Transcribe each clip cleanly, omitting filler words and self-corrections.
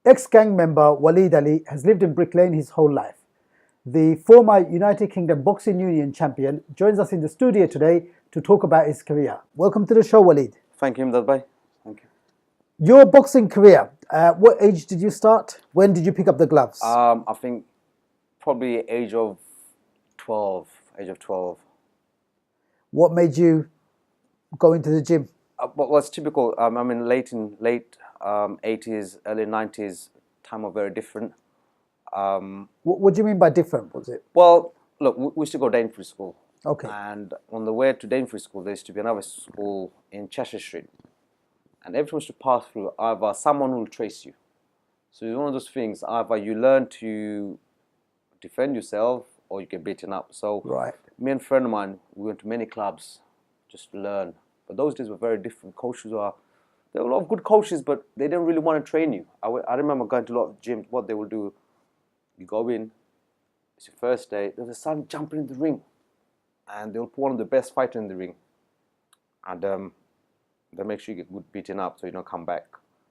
Ex-gang member Walid Ali has lived in Brick Lane his whole life. The former United Kingdom Boxing Union champion joins us in the studio today to talk about his career. Welcome to the show, Walid. Thank you, Emdad Bhai. Thank you. Your boxing career, what age did you start? When did you pick up the gloves? I think probably age of 12. What made you go into the gym? What was typical, I mean, late 80s, early 90s, time were very different. What do you mean by different, was it? Well, look, we used to go to Daintree School. Okay. And on the way to Daintree School, there used to be another school in Cheshire Street. And everyone used to pass through either someone who will trace you. So it's one of those things, either you learn to defend yourself or you get beaten up. So Right. me and a friend of mine, we went to many clubs just to learn. But those days were very different. There were a lot of good coaches, but they didn't really want to train you. I remember going to a lot of gyms. What they will do, you go in, it's your first day, there's a son jumping in the ring. And they'll put one of the best fighters in the ring. And they'll make sure you get good beaten up so you don't come back.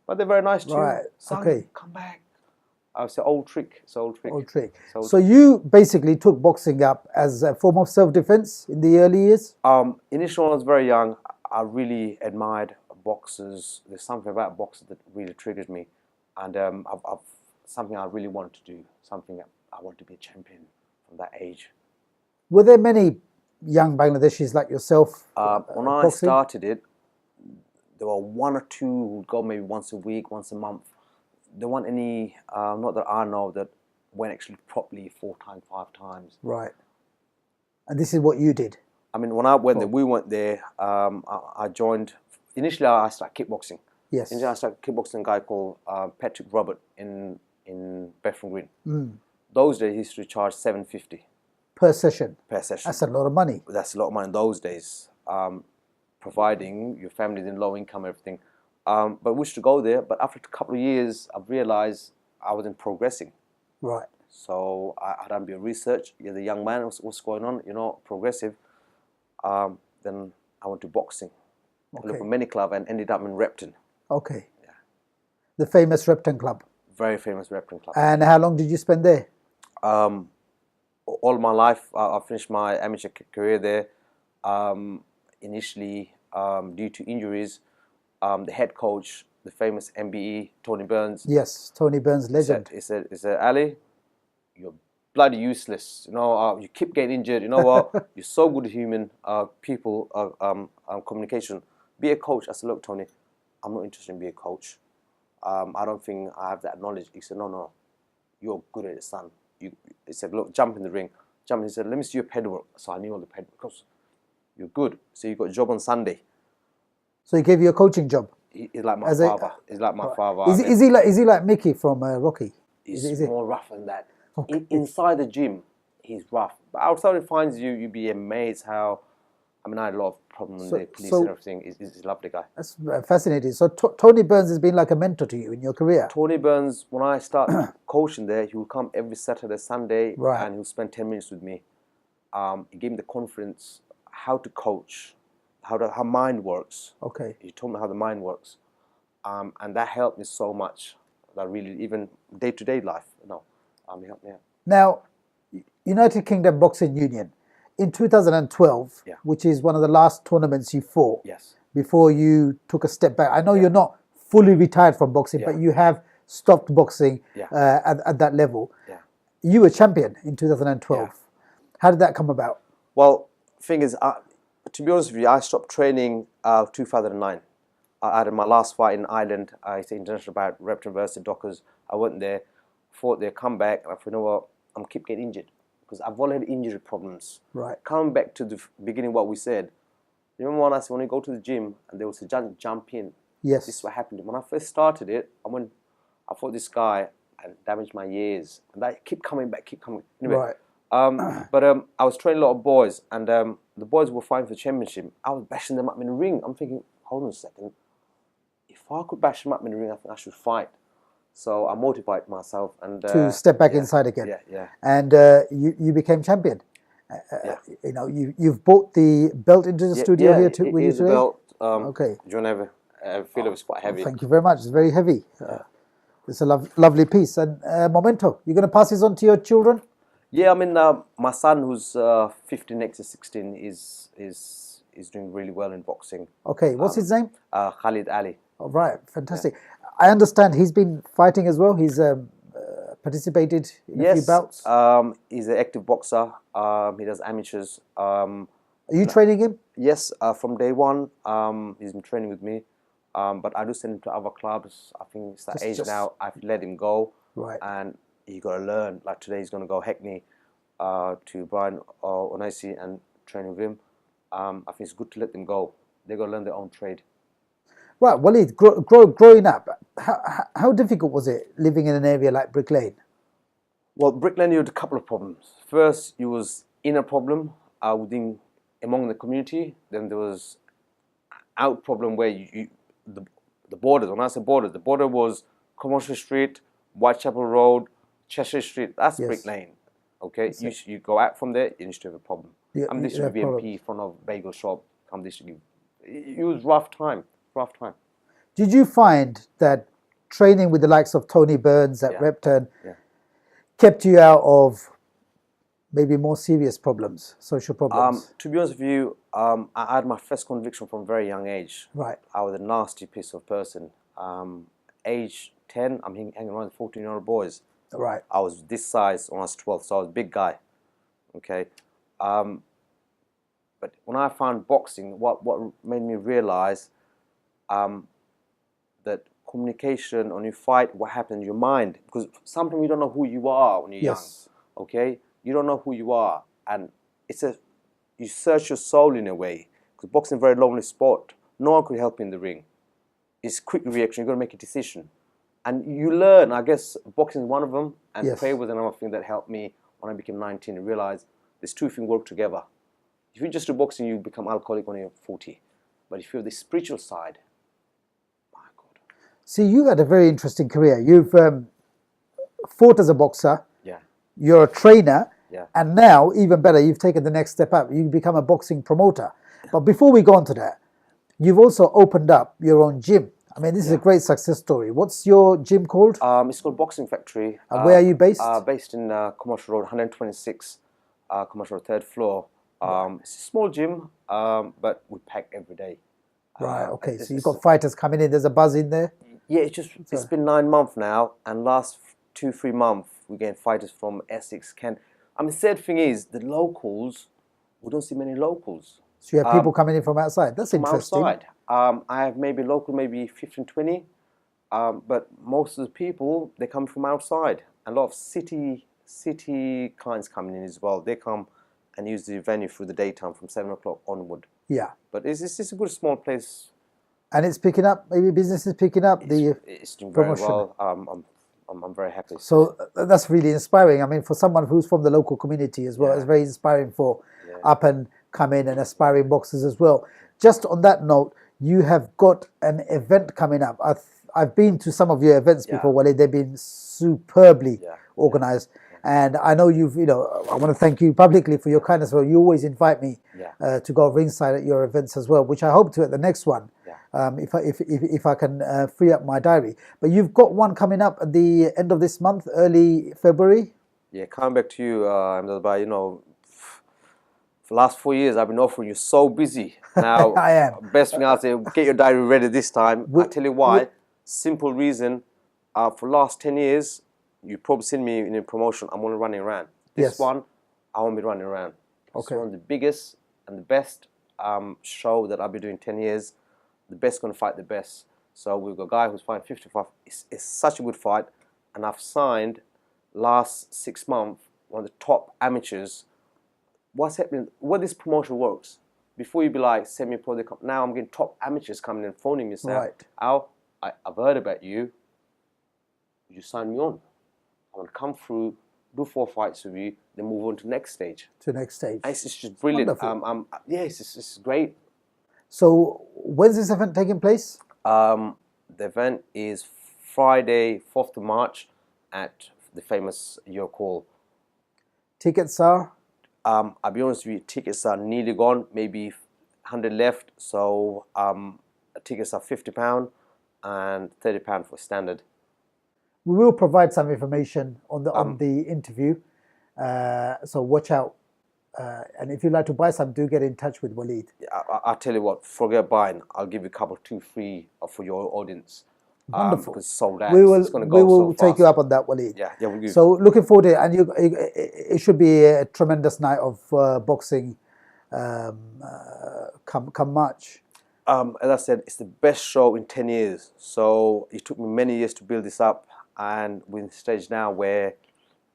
But they're very nice too. Right, Son, okay. come back. It's an old trick. It's an old trick. Old trick. So- So you basically took boxing up as a form of self-defense in the early years? Initially, when I was very young, I really admired boxers. There's something about boxers that really triggered me. And something I really wanted to do. Something that I wanted to be a champion from that age. Were there many young Bangladeshis like yourself When I boxing? started it, there were one or two who would go maybe once a week, once a month. There weren't any, not that I know, that went actually properly 4 times, 5 times. Right. And this is what you did? I mean, when I went there, we went there, I joined, initially I started kickboxing. Yes. Initially I started kickboxing a guy called Patrick Robert in Bethnal Green. Those days he used to charge $7.50 Per session? per session. That's a lot of money. That's a lot of money in those days, providing your family's in low income, everything. But we used to go there, but after a couple of years, I realized I wasn't progressing. Right. So I done a bit of research. You're the young man, what's going on? You're not progressive. Then I went to boxing. I looked for many clubs and ended up in Repton. Okay. Yeah. The famous Repton Club. Very famous Repton club. And how long did you spend there? All my life, I finished my amateur career there. Initially, due to injuries, the head coach, the famous MBE, Tony Burns. Yes, Tony Burns, legend. He said, Ali, you're bloody useless. You know, you keep getting injured. You know what? You're so good at human people communication. Be a coach. I said, look, Tony, I'm not interested in being a coach. I don't think I have that knowledge. He said, no, you're good at it, son. He said, look, jump in the ring. Jump. He said, let me see your ped work. So I knew all the ped work. Because you're good. So you got a job on Sunday. So he gave you a coaching job? He's like my father. He's like my father. Is he like Mickey from Rocky? He's more rough than that. Okay. Inside the gym, he's rough. But outside he finds you, you'd be amazed how. I mean, I had a lot of problems with the police and everything. He's a lovely guy. That's fascinating. So Tony Burns has been like a mentor to you in your career? Tony Burns, when I started coaching there, he would come every Saturday, Sunday, and he would spend 10 minutes with me. He gave me the confidence, how to coach, how mind works. Okay. He told me how the mind works. And that helped me so much. That really, even day-to-day life, he helped me out. Now, United Kingdom Boxing Union, in 2012, which is one of the last tournaments you fought, before you took a step back. I know you're not fully retired from boxing, but you have stopped boxing at that level. Yeah. You were champion in 2012. Yeah. How did that come about? Well, thing is, to be honest with you, I stopped training 2009. I had my last fight in Ireland. It's an international bout, Repton versus Dockers. I went there, fought there, come back, and I thought, you know what, I'm keep getting injured. Because I've already had injury problems. Right. Coming back to the beginning, what we said. Remember when I said when you go to the gym and they will say jump in. Yes. This is what happened. When I first started it, I fought this guy and damaged my ears, and I keep coming back. Anyway, right. But I was training a lot of boys, and the boys were fighting for the championship. I was bashing them up in the ring. I'm thinking, hold on a second. If I could bash them up in the ring, I think I should fight. So I motivated myself and to step back inside again. Yeah. And you became champion. You know, you've brought the belt into the studio here too. It is a belt. Okay. Do you want to have a feel of it's quite heavy? Thank you very much. It's very heavy. It's a lovely piece. And Memento, you're going to pass this on to your children? Yeah, I mean, my son, who's 15, next to 16, is doing really well in boxing. Okay, what's his name? Khalid Ali. Oh, right, fantastic. Yeah. I understand he's been fighting as well. He's participated in a few bouts. He's an active boxer. He does amateurs. Are you training him? Yes, from day one. He's been training with me. But I do send him to other clubs. I think it's that age now. I've let him go. Right. And he got to learn. Like today, he's going to go Hackney to Brian Onaisi and train with him. I think it's good to let them go. They got to learn their own trade. Right, Walid, growing up, how difficult was it living in an area like Brick Lane? Well, Brick Lane, you had a couple of problems. First, it was inner problem among the community. Then there was out problem where the borders. When I say borders, the border was Commercial Street, Whitechapel Road, Cheshire Street. That's Brick Lane. Okay, you go out from there, you used to have a problem. I'm district VMP in front of bagel shop. I'm district. It was rough time. Did you find that training with the likes of Tony Burns at Repton kept you out of maybe more serious problems, social problems? To be honest with you, I had my first conviction from a very young age. Right. I was a nasty piece of person. Age 10, I'm hanging around 14-year-old boys. Right. I was this size when I was 12, so I was a big guy. Okay. But when I found boxing, what made me realize that communication, when you fight, what happens in your mind, because sometimes you don't know who you are when you're young. Okay, you don't know who you are, and you search your soul in a way. Because boxing is a very lonely sport. No one could help you in the ring. It's quick reaction. You got to make a decision, and you learn. I guess boxing is one of them, and prayer was another thing that helped me when I became 19 and realized these two things work together. If you just do boxing, you become alcoholic when you're 40. But if you have the spiritual side, my God. See, you've had a very interesting career. You've fought as a boxer. Yeah. You're a trainer. Yeah. And now, even better, you've taken the next step up. You become a boxing promoter. But before we go on to that, you've also opened up your own gym. I mean, this is a great success story. What's your gym called? It's called Boxing Factory. And where are you based? Based in Commercial Road, 126, Commercial Road, 3rd floor. It's a small gym, but we pack every day. Right, okay. So you've got fighters coming in. There's a buzz in there? Yeah, it's been 9 months now. And last 2-3 months, we get fighters from Essex, Kent. I mean, the sad thing is, the locals, we don't see many locals. So you have people coming in from outside? That's interesting. Outside. I have maybe local, maybe 15, 20. But most of the people, they come from outside. A lot of city clients coming in as well. They come and use the venue through the daytime from 7 o'clock onward. Yeah. But it's a good small place. And it's picking up, maybe business is picking up. It's doing very well. I'm very happy. So that's really inspiring. I mean, for someone who's from the local community as well, it's very inspiring for up and coming and aspiring boxers as well. Just on that note, you have got an event coming up. I've been to some of your events before, Walid. They've been superbly organized. And I know I want to thank you publicly for your kindness. Well, you always invite me to go ringside at your events as well, which I hope to at the next one, if I can free up my diary. But you've got one coming up at the end of this month, early February. Yeah, coming back to you, Emdad, for the last 4 years, I've been offering you so busy. Now, I am. Best thing I'll say, get your diary ready this time. I'll tell you why. Simple reason. For the last 10 years, you've probably seen me in a promotion. I'm only running around. This one, I won't be running around. It's one of the biggest and the best show that I'll be doing 10 years. The best going to fight the best. So we've got a guy who's fighting 55. It's such a good fight. And I've signed last 6 months one of the top amateurs. What's happening? What this promotion works. Before you be like, send me pro, now I'm getting top amateurs coming and phoning me saying, Al, I've heard about you. You sign me on. I want to come through, do 4 fights with you, then move on to the next stage. To the next stage. It's just brilliant. It's great. So when's this event taking place? The event is Friday, 4th of March at the famous York Hall. Tickets are? I'll be honest with you, tickets are nearly gone, maybe 100 left. So tickets are £50 and £30 for standard. We will provide some information on the interview, so watch out. And if you'd like to buy some, do get in touch with Walid. I'll tell you what, forget buying. I'll give you a couple, 2 free for your audience. Wonderful. Because sold out. We will, it's going to go so take fast. you up on that, Walid. Yeah, we'll do. So looking forward to it. And it should be a tremendous night of boxing come March. As I said, it's the best show in 10 years. So it took me many years to build this up. And we're in the stage now where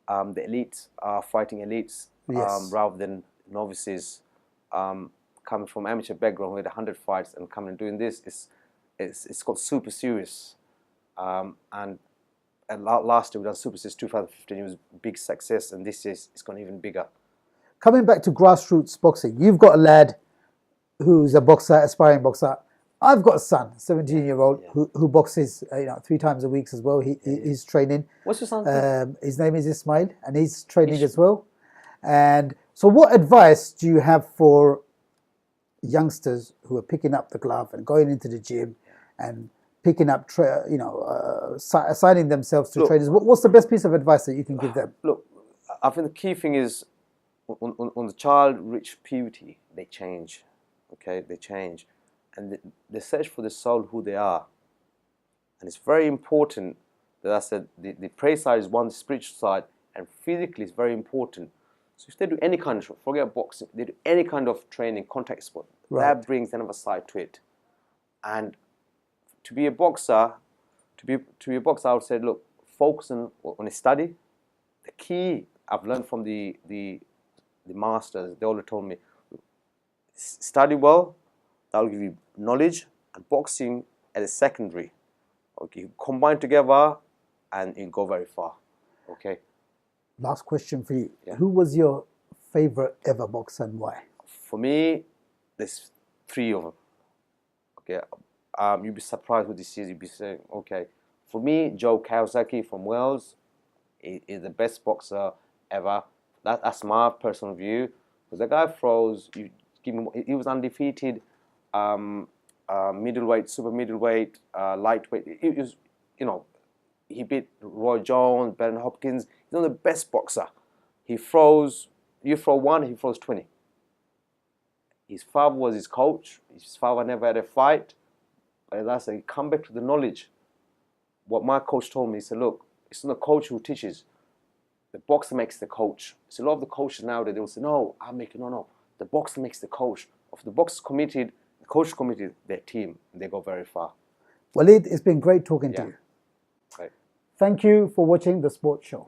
the elites are fighting elites. Yes. Rather than novices coming from amateur background with 100 fights and coming and doing this. It's got super serious. And last year we done Super Series 2015. It was a big success, and this year it's gone even bigger. Coming back to grassroots boxing, you've got a lad who's a boxer, aspiring boxer. I've got a son, 17-year-old, who boxes 3 times a week as well. He's training. What's your son's name? His name is Ismail, and he's training as well. And so what advice do you have for youngsters who are picking up the glove and going into the gym and picking up, assigning themselves to trainers? What's the best piece of advice that you can give them? Look, I think the key thing is on the child reach puberty, they change. Okay, they change. And they search for the soul, who they are. And it's very important that I said the prayer side is one, the spiritual side, and physically it's very important. So if they do any kind of, forget boxing, they do any kind of training, contact sport, that brings another side to it. And to be a boxer, I would say, look, focus on a study. The key I've learned from the masters, they all told me, study well, that will give you knowledge, and boxing at a secondary. Okay, you combine together and you go very far. Okay. Last question for you. Yeah. Who was your favorite ever boxer and why? For me, there's 3 of them. Okay. You'd be surprised with this year. You'd be saying, okay. For me, Joe Kawasaki from Wales is the best boxer ever. That's my personal view. Because the guy throws, you give him, he was undefeated, middleweight, super middleweight, lightweight. It was, he beat Roy Jones, Ben Hopkins. He's not the best boxer. He throws, you throw 1, he throws 20. His father was his coach. His father never had a fight. But as I say, come back to the knowledge. What my coach told me, he said, look, it's not the coach who teaches. The boxer makes the coach. So a lot of the coaches nowadays, they will say, no, no. The boxer makes the coach. If the boxer is committed, the coach is committed, their team, and they go very far. Walid, it's been great talking to you. Right. Thank you for watching The Sports Show.